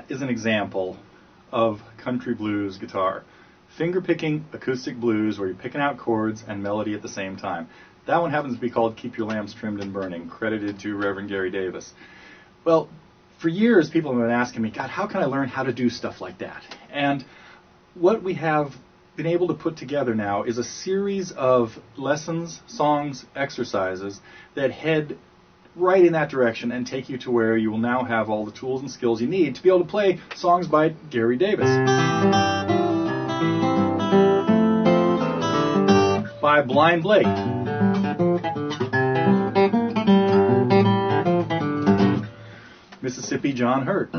is an example of country blues guitar. Fingerpicking acoustic blues, where you're picking out chords and melody at the same time. That one happens to be called Keep Your Lamps Trimmed and Burning, credited to Reverend Gary Davis. Well, for years people have been asking me, God, how can I learn how to do stuff like that? And what we have been able to put together now is a series of lessons, songs, exercises that head right in that direction and take you to where you will now have all the tools and skills you need to be able to play songs by Gary Davis, by Blind Blake, Mississippi John Hurt,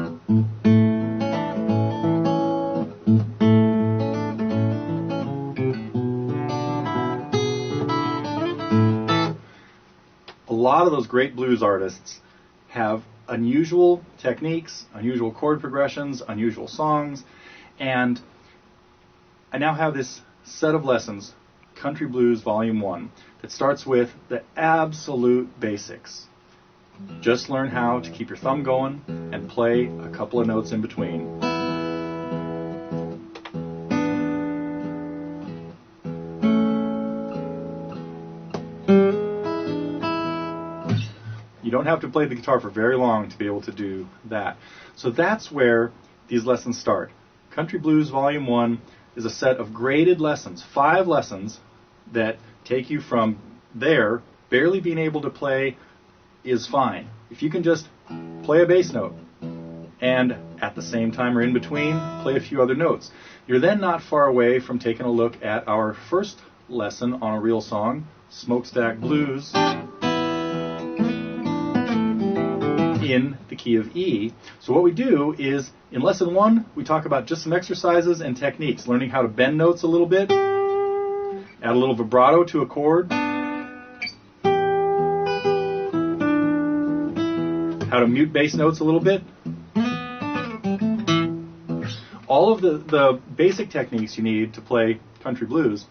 a lot of those great blues artists have unusual techniques, unusual chord progressions, unusual songs, and I now have this set of lessons, Country Blues Volume 1, that starts with the absolute basics. Just learn how to keep your thumb going and play a couple of notes in between. You don't have to play the guitar for very long to be able to do that. So that's where these lessons start. Country Blues Volume 1 is a set of graded lessons, 5 lessons that take you from there, barely being able to play is fine. If you can just play a bass note and at the same time or in between play a few other notes, you're then not far away from taking a look at our first lesson on a real song, Smokestack Blues, in the key of E. So what we do is, in lesson 1, we talk about just some exercises and techniques, learning how to bend notes a little bit, add a little vibrato to a chord, how to mute bass notes a little bit. All of the basic techniques you need to play country blues.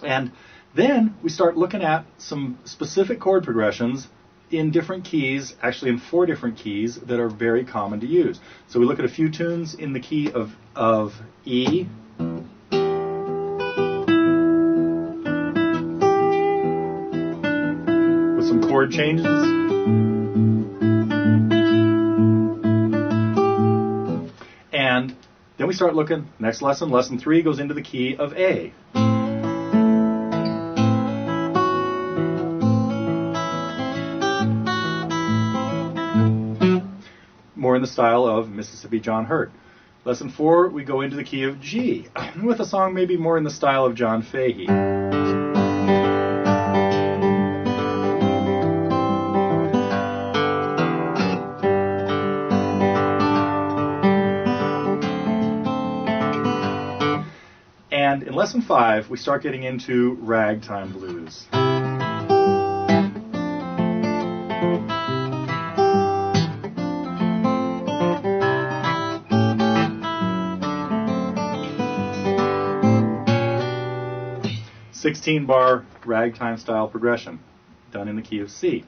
And then we start looking at some specific chord progressions in different keys, actually in 4 different keys that are very common to use. So we look at a few tunes in the key of E, with some chord changes. And then we start looking, next lesson, lesson 3 goes into the key of A. More in the style of Mississippi John Hurt. Lesson 4, we go into the key of G, with a song maybe more in the style of John Fahey. And in lesson 5, we start getting into ragtime blues. bar ragtime style progression done in the key of C.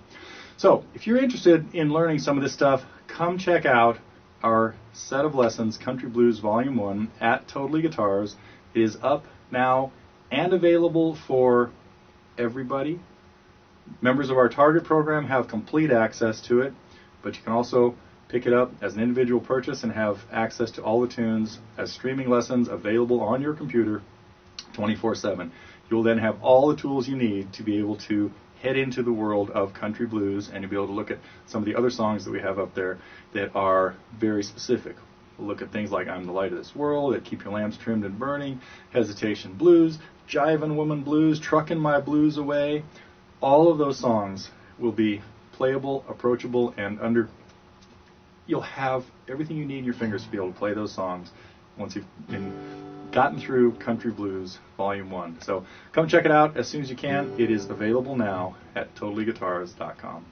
So if you're interested in learning some of this stuff, come check out our set of lessons, Country Blues Volume 1, at Totally Guitars. It is up now and available for everybody. Members of our Target program have complete access to it, but you can also pick it up as an individual purchase and have access to all the tunes as streaming lessons available on your computer 24/7. You'll then have all the tools you need to be able to head into the world of country blues, and you'll be able to look at some of the other songs that we have up there that are very specific. We'll look at things like I'm the Light of This World, at Keep Your Lamps Trimmed and Burning, Hesitation Blues, Jivin' Woman Blues, Truckin' My Blues Away. All of those songs will be playable, approachable, and you'll have everything you need in your fingers to be able to play those songs once you've gotten through Country Blues Volume 1. So come check it out as soon as you can. It is available now at totallyguitars.com.